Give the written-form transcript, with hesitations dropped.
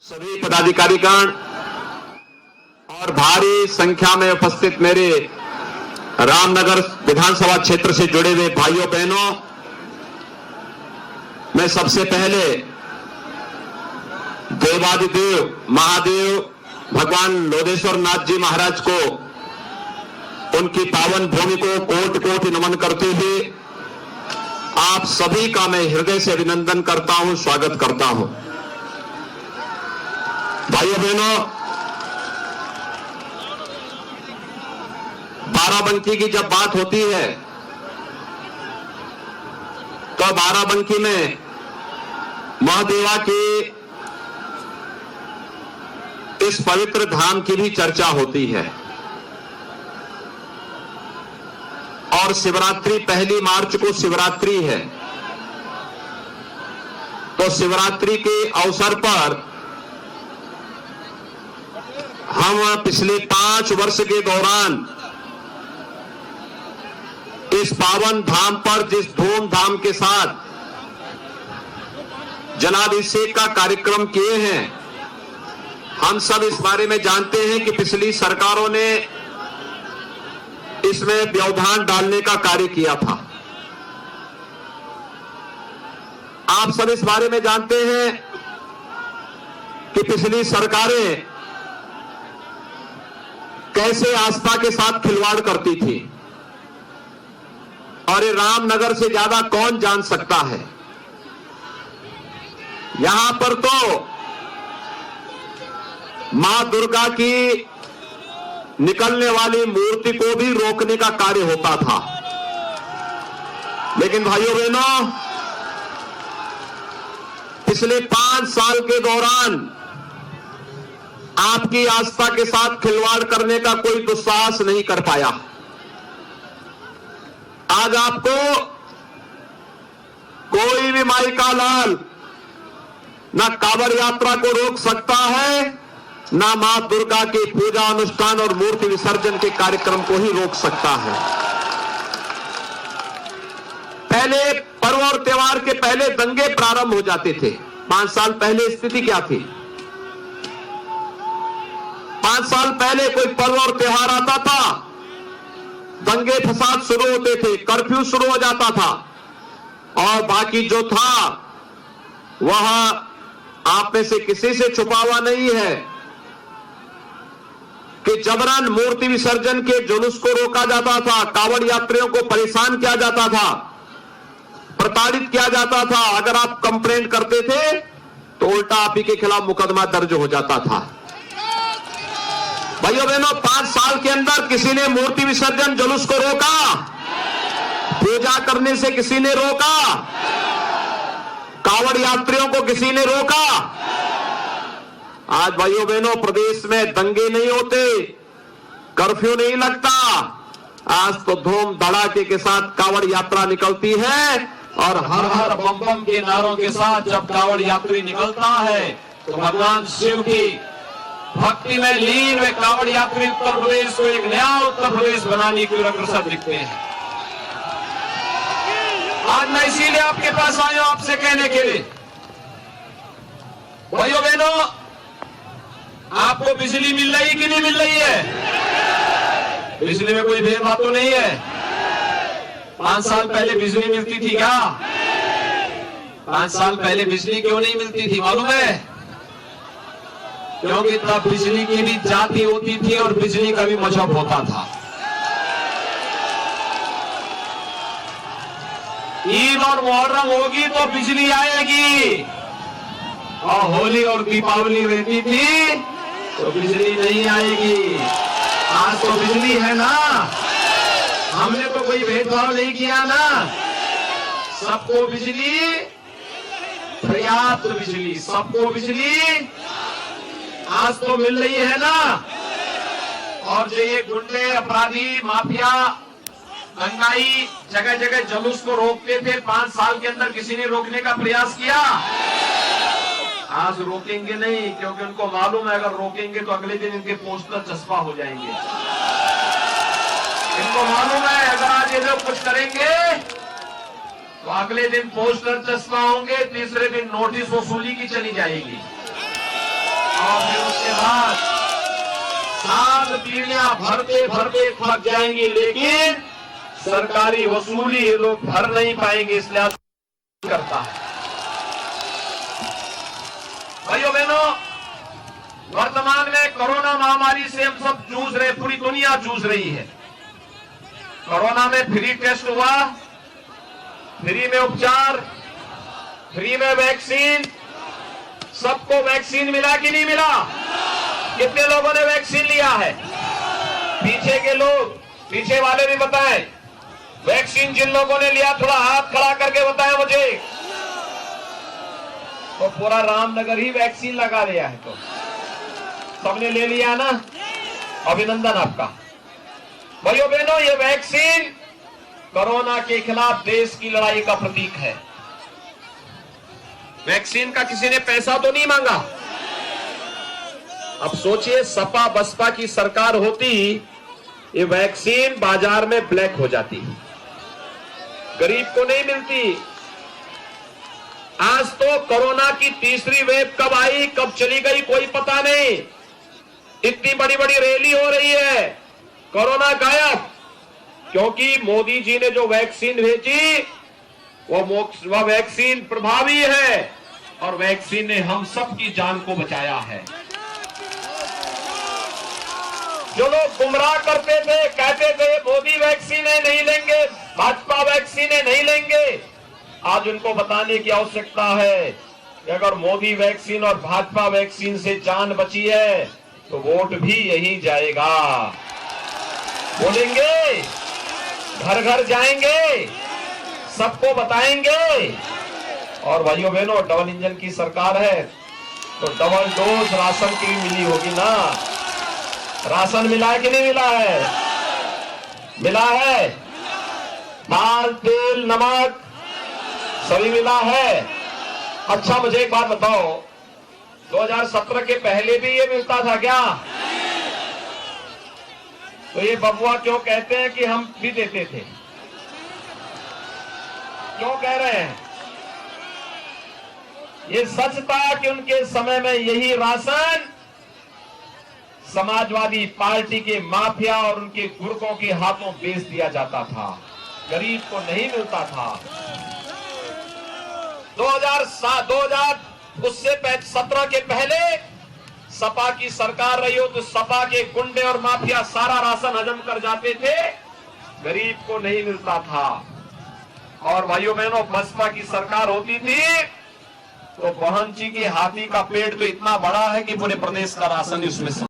सभी पदाधिकारीगण और भारी संख्या में उपस्थित मेरे रामनगर विधानसभा क्षेत्र से जुड़े हुए भाइयों बहनों, मैं सबसे पहले देवादिदेव महादेव भगवान लोधेश्वर नाथ जी महाराज को, उनकी पावन भूमि को कोटि कोटि नमन करते हुए आप सभी का मैं हृदय से अभिनंदन करता हूं, स्वागत करता हूं। भाइयों बहनों, बाराबंकी की जब बात होती है तो बाराबंकी में महादेवा के इस पवित्र धाम की भी चर्चा होती है। और शिवरात्रि, 1 मार्च को शिवरात्रि है, तो शिवरात्रि के अवसर पर हम पिछले 5 वर्ष के दौरान इस पावन धाम पर जिस धूमधाम के साथ जलाभिषेक का कार्यक्रम किए हैं, हम सब इस बारे में जानते हैं कि पिछली सरकारों ने इसमें व्यवधान डालने का कार्य किया था। आप सब इस बारे में जानते हैं कि पिछली सरकारें कैसे आस्था के साथ खिलवाड़ करती थी, और ये रामनगर से ज्यादा कौन जान सकता है। यहां पर तो मां दुर्गा की निकलने वाली मूर्ति को भी रोकने का कार्य होता था। लेकिन भाइयों बहनों, पिछले 5 साल के दौरान आपकी आस्था के साथ खिलवाड़ करने का कोई दुस्साहस नहीं कर पाया। आज आपको कोई भी माई का लाल ना कांवड़ यात्रा को रोक सकता है, ना मां दुर्गा के पूजा अनुष्ठान और मूर्ति विसर्जन के कार्यक्रम को ही रोक सकता है। पहले पर्व और त्योहार के पहले दंगे प्रारंभ हो जाते थे। 5 साल पहले स्थिति क्या थी? 5 साल पहले कोई पर्व और त्योहार आता था, दंगे फसाद शुरू होते थे, कर्फ्यू शुरू हो जाता था, और बाकी जो था वह आप में से किसी से छुपा हुआ नहीं है कि जबरन मूर्ति विसर्जन के जुलूस को रोका जाता था, कांवड़ यात्रियों को परेशान किया जाता था, प्रताड़ित किया जाता था। अगर आप कंप्लेंट करते थे तो उल्टा आप ही के खिलाफ मुकदमा दर्ज हो जाता था। भाइयों बहनों, 5 साल के अंदर किसी ने मूर्ति विसर्जन जुलूस को रोका? पूजा करने से किसी ने रोका? कांवड़ यात्रियों को किसी ने रोका? आज भाइयों बहनों, प्रदेश में दंगे नहीं होते, कर्फ्यू नहीं लगता। आज तो धूम धड़ाके के साथ कांवड़ यात्रा निकलती है, और हर हर बम बम के नारों के साथ जब कांवड़ यात्री निकलता है तो भगवान शिव की भक्ति में लीन वे कांवड़ यात्री उत्तर प्रदेश को एक नया उत्तर प्रदेश बनाने की ओर अग्रसर दिखते हैं। आज मैं इसीलिए आपके पास आया हूं, आपसे कहने के लिए, भाइयों बहनों, आपको बिजली मिल रही कि नहीं मिल रही है? बिजली में कोई भेदभाव तो नहीं है। 5 साल पहले बिजली मिलती थी क्या? 5 साल पहले बिजली क्यों नहीं मिलती थी मालूम है? क्योंकि तब बिजली की भी जाति होती थी और बिजली का भी मजहब होता था। ईद और मुहर्रम होगी तो बिजली आएगी, और होली और दीपावली रहती थी तो बिजली नहीं आएगी। आज तो बिजली है ना, हमने तो कोई भेदभाव नहीं किया ना, सबको बिजली, पर्याप्त बिजली, सबको बिजली आज तो मिल रही है ना। और जो ये गुंडे, अपराधी, माफिया, दंगाई जगह जगह जुलूस को रोकते थे, 5 साल के अंदर किसी ने रोकने का प्रयास किया? आज रोकेंगे नहीं, क्योंकि उनको मालूम है अगर रोकेंगे तो अगले दिन इनके पोस्टर चस्पा हो जाएंगे। इनको मालूम है अगर आज ये लोग कुछ करेंगे तो अगले दिन पोस्टर चस्पा होंगे, तीसरे दिन नोटिस वसूली की चली जाएगी। और फिर उसके बाद 7 पीढ़ियां भरते भरते थक जाएंगी, लेकिन सरकारी वसूली ये लोग भर नहीं पाएंगे, इसलिए करता है। भाइयों बहनों, वर्तमान में कोरोना महामारी से हम सब जूझ रहे, पूरी दुनिया जूझ रही है। कोरोना में फ्री टेस्ट हुआ, फ्री में उपचार, फ्री में वैक्सीन, सबको वैक्सीन मिला कि नहीं मिला? कितने लोगों ने वैक्सीन लिया है? पीछे के लोग, पीछे वाले भी बताएं, वैक्सीन जिन लोगों ने लिया थोड़ा हाथ खड़ा करके बताएं मुझे। तो पूरा रामनगर ही वैक्सीन लगा दिया है, तो सबने ले लिया ना, अभिनंदन आपका। भाइयों बहनों, ये वैक्सीन कोरोना के खिलाफ देश की लड़ाई का प्रतीक है। वैक्सीन का किसी ने पैसा तो नहीं मांगा। अब सोचिए, सपा बसपा की सरकार होती, ये वैक्सीन बाजार में ब्लैक हो जाती, गरीब को नहीं मिलती। आज तो कोरोना की तीसरी वेव कब आई, कब चली गई, कोई पता नहीं। इतनी बड़ी बड़ी रैली हो रही है, कोरोना गायब, क्योंकि मोदी जी ने जो वैक्सीन भेजी वो वैक्सीन प्रभावी है, और वैक्सीन ने हम सबकी जान को बचाया है। जो लोग गुमराह करते थे, कहते थे मोदी वैक्सीन है नहीं लेंगे, भाजपा वैक्सीन है नहीं लेंगे, आज उनको बताने की आवश्यकता है कि अगर मोदी वैक्सीन और भाजपा वैक्सीन से जान बची है तो वोट भी यही जाएगा। बोलेंगे, घर घर जाएंगे, सबको बताएंगे। और भाइयों बहनों, डबल इंजन की सरकार है, तो डबल डोज राशन की भी मिली होगी ना। राशन मिला है कि नहीं मिला है? मिला है। दाल, तेल, नमक सभी मिला है। अच्छा, मुझे एक बात बताओ, 2017 के पहले भी ये मिलता था क्या? तो ये बबुआ क्यों कहते हैं कि हम भी देते थे? क्यों कह रहे हैं? ये सच था कि उनके समय में यही राशन समाजवादी पार्टी के माफिया और उनके गुर्गों के हाथों बेच दिया जाता था, गरीब को नहीं मिलता था। 2017 के पहले सपा की सरकार रही हो तो सपा के गुंडे और माफिया सारा राशन हजम कर जाते थे, गरीब को नहीं मिलता था। और भाइयों बहनों, बसपा की सरकार होती थी तो बहन जी की हाथी का पेट तो इतना बड़ा है कि पूरे प्रदेश का राशन उसमें